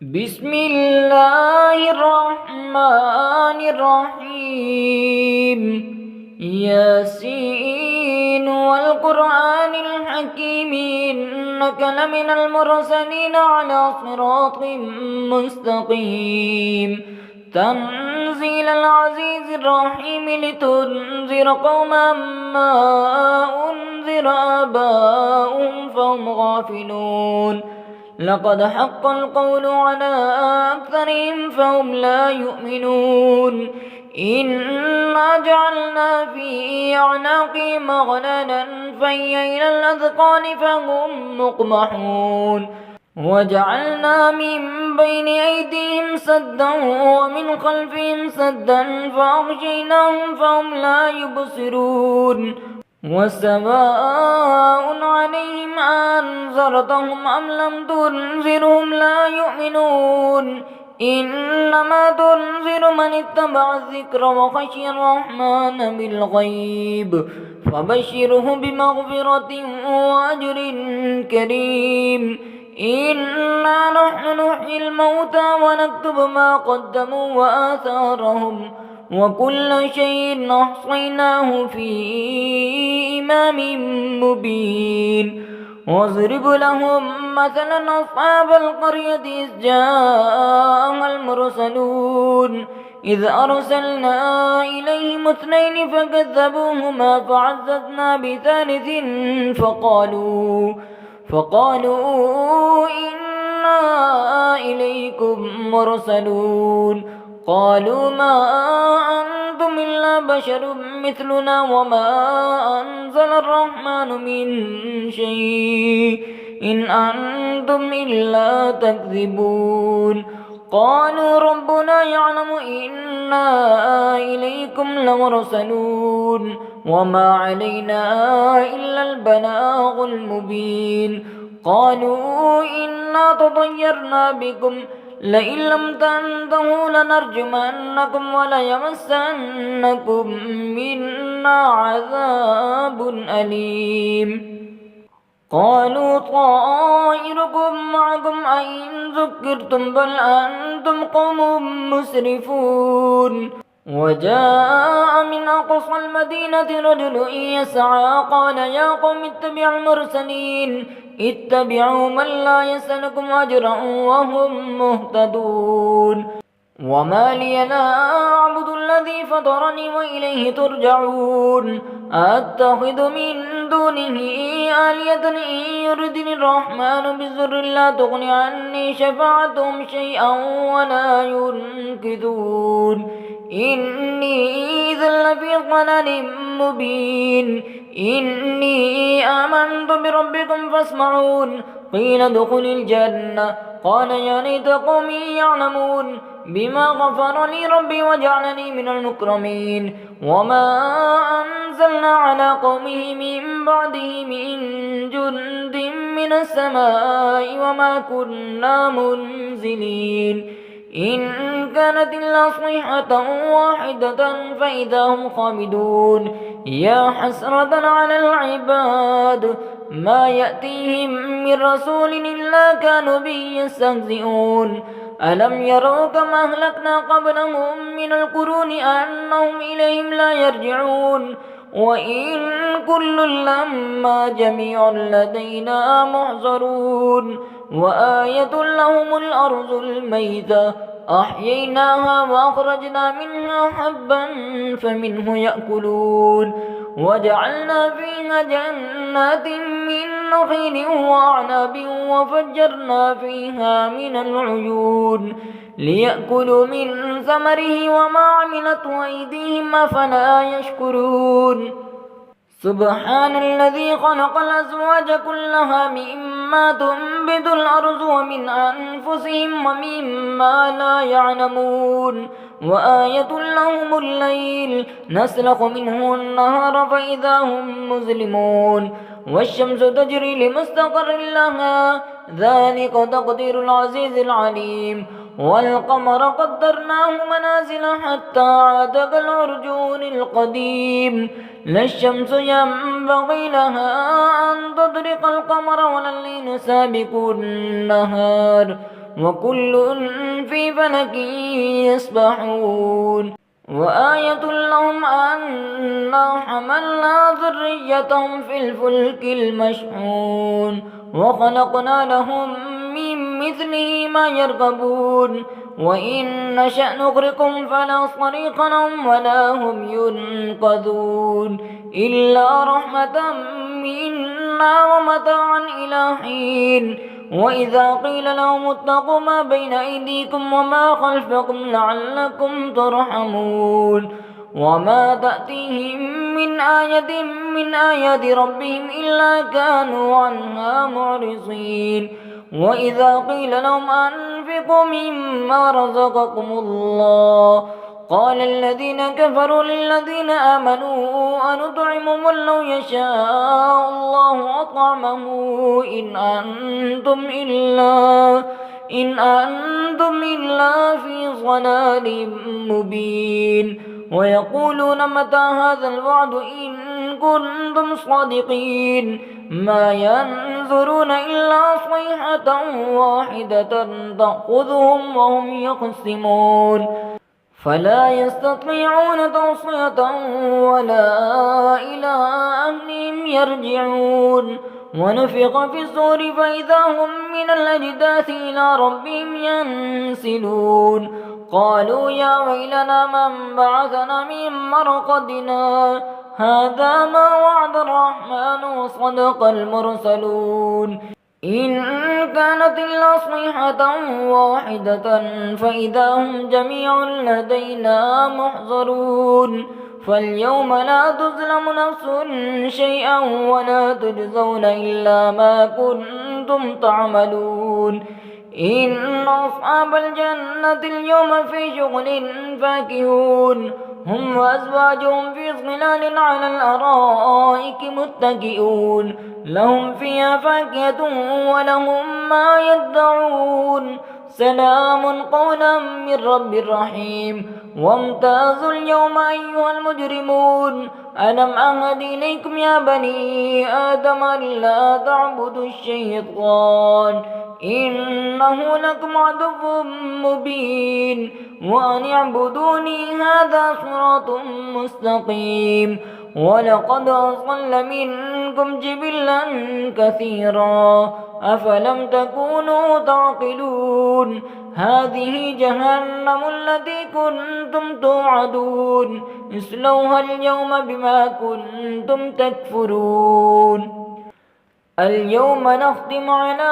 بسم الله الرحمن الرحيم. ياسين والقرآن الحكيم إنك لمن المرسلين على صراط مستقيم. تنزيل العزيز الرحيم لتنذر قوما ما أنذر آباؤهم فهم غافلون. لقد حق القول على أكثرهم فهم لا يؤمنون. إنا جعلنا في أعناقهم أغلالا فهي إلى الأذقان فهم مقمحون. وجعلنا من بين أيديهم سدا ومن خلفهم سدا فأغشيناهم فهم لا يبصرون. وسواء عليهم أنذرتهم أم لم تنذرهم لا يؤمنون. إنما تنذر من اتبع الذكر وخشي الرحمن بالغيب فبشره بمغفرة وأجر كريم. إنا نحن نحيي الموتى ونكتب ما قدموا وآثارهم وكل شيء أحصيناه في إمام مبين. واضرب لهم مثلا أصحاب القرية إذ جاءها المرسلون إذ أرسلنا إليهم اثنين فكذبوهما فعززنا بثالث فقالوا إنا إليكم مرسلون. قالوا ما أنتم إلا بشر مثلنا وما أنزل الرحمن من شيء إن أنتم إلا تكذبون. قالوا ربنا يعلم إنا إليكم لمرسلون وما علينا إلا البلاغ المبين. قالوا إنا تطيرنا بكم لئن لم تنتهوا لنرجمنكم وليمسنكم منا عذاب أليم. قالوا طائركم معكم أئن ذكرتم بل أنتم قوم مسرفون. وجاء من أقصى المدينة رجل يسعى قال يا قوم اتبعوا المرسلين اتبعوا من لا يسألكم أجرا وهم مهتدون. وما لي لا أعبد الذي فطرني وإليه ترجعون. أتخذ من دونه آلية إن يردني الرحمن بضر لا تغن عني شفاعتهم شيئا ولا ينقذون. إني إذا لفي ضلال مبين. إني آمنت بربكم فاسمعون. قيل ادخل الجنة قال يا ليت قومي يعلمون بما غفر لي ربي وجعلني من المكرمين. وما أنزلنا على قومه من بعده من جند من السماء وما كنا منزلين. إن كانت إلا صيحة واحدة فإذا هم خامدون. يا حسرة على العباد ما يأتيهم من رسول إلا كانوا به يستهزئون. ألم يروا كما أهلكنا قبلهم من القرون أنهم إليهم لا يرجعون. وإن كل لما جميع لدينا محضرون. وآية لهم الأرض الميتة أحييناها وأخرجنا منها حبا فمنه يأكلون. وجعلنا فيها جنات من نخيل وأعناب وفجرنا فيها من العيون ليأكلوا من ثمره وما عملته أيديهم أفلا يشكرون. سبحان الذي خلق الأزواج كلها مما تنبت الأرض ومن أنفسهم ومما لا يعلمون. وآية لهم الليل نسلخ منه النهار فإذا هم مظلمون. والشمس تجري لمستقر لها ذلك تقدير العزيز العليم. والقمر قدرناه منازل حتى عاد كالعرجون القديم. لا الشمس ينبغي لها أن تدرك القمر ولا الليل سابق النهار وكل في فلك يسبحون وآية لهم أنا حملنا ذريتهم في الفلك المشحون وخلقنا لهم من مثله ما يركبون وإن نشأ نغرقهم فلا صريخ لهم ولا هم ينقذون إلا رحمة منا ومتاعا إلى حين وإذا قيل لهم اتقوا ما بين أيديكم وما خلفكم لعلكم ترحمون وما تأتيهم من آية من آيات ربهم إلا كانوا عنها معرضين وإذا قيل لهم أنفقوا مما رزقكم الله قال الذين كفروا للذين آمنوا أنطعم من لو يشاء الله أطعمه إن أنتم إلا في ضلال مبين ويقولون متى هذا الوعد إن كنتم صادقين ما ينظرون إلا صيحة واحدة تأخذهم وهم يخصمون فلا يستطيعون توصية ولا إلى أهلهم يرجعون ونفخ في الصور فإذا هم من الأجداث إلى ربهم ينسلون قالوا يا ويلنا من بعثنا من مرقدنا هذا ما وعد الرحمن وصدق المرسلون إن كانت إلا صيحة واحدة فإذا هم جميع لدينا محضرون فاليوم لا تظلم نفس شيئا ولا تجزون إلا ما كنتم تعملون إن أصحاب الجنة اليوم في شغل فاكهون هم وأزواجهم في ظلال على الأرائك متكئون لهم فيها فاكهة ولهم ما يدعون سلام قولا من رب رحيم وامتازوا اليوم أيها المجرمون ألم أعهد إليكم يا بني آدم ألا تعبدوا الشيطان إنه لكم عدو مبين وأن اعبدوني هذا صراط مستقيم ولقد أضل منكم جبلا كثيرا أفلم تكونوا تعقلون هذه جهنم التي كنتم توعدون اصلوها اليوم بما كنتم تكفرون اليوم نختم على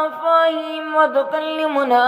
أفواههم وتكلمنا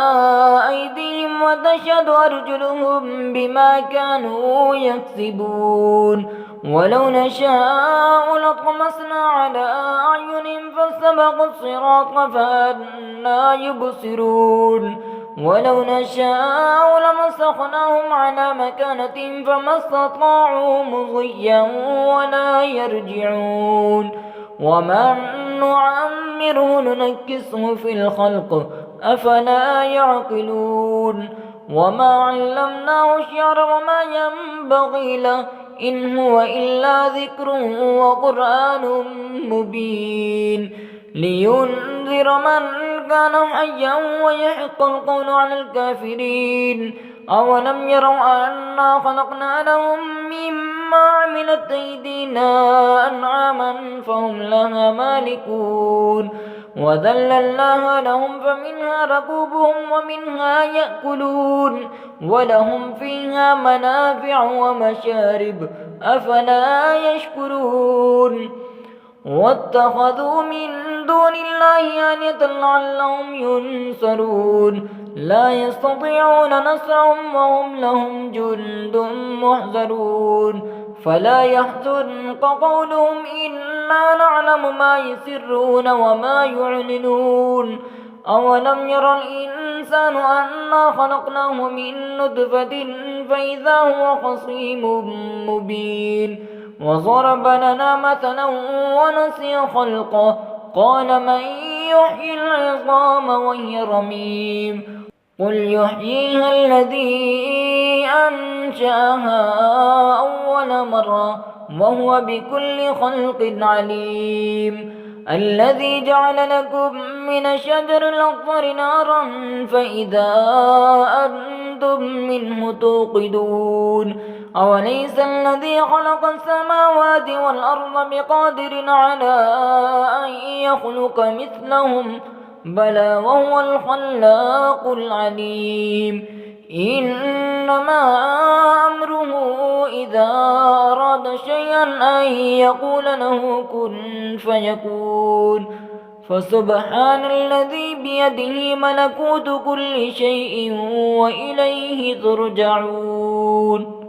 أيديهم وتشهد أرجلهم بما كانوا يكسبون ولو نشاء لطمسنا على أعينهم فاستبقوا الصراط فأنى يبصرون ولو نشاء لمسخناهم على مكانتهم فما استطاعوا مضيا ولا يرجعون ومن نعمره ننكسه في الخلق أفلا يعقلون وما علمناه الشعر وما ينبغي له إن هو إلا ذكر وقرآن مبين لينذر من كان حيا ويحق القول على الكافرين أولم يروا أنا خلقنا لهم مما عملت أيدينا أنعاما فهم لها مالكون وذللناها لهم فمنها ركوبهم ومنها يأكلون ولهم فيها منافع ومشارب أفلا يشكرون واتخذوا من دون الله آلهة لعلهم ينصرون لا يستطيعون نصرهم وهم لهم جند محضرون فلا يحزنك قولهم إنا نعلم ما يسرون وما يعلنون أولم ير الإنسان أنا خلقناه من نطفة فإذا هو خصيم مبين وضرب لنا مثلا ونسي خلقه قال من يحيي العظام وهي رميم قل يحييها الذي أنشأها أول مرة وهو بكل خلق عليم الذي جعل لكم من الشجر الأخضر نارا فإذا أنتم منه توقدون أوليس الذي خلق السماوات والأرض بقادر على أن يخلق مثلهم بلى وهو الخلاق العليم إنما أمره إذا أراد شيئا أن يقول له كن فيكون فسبحان الذي بيده ملكوت كل شيء وإليه ترجعون.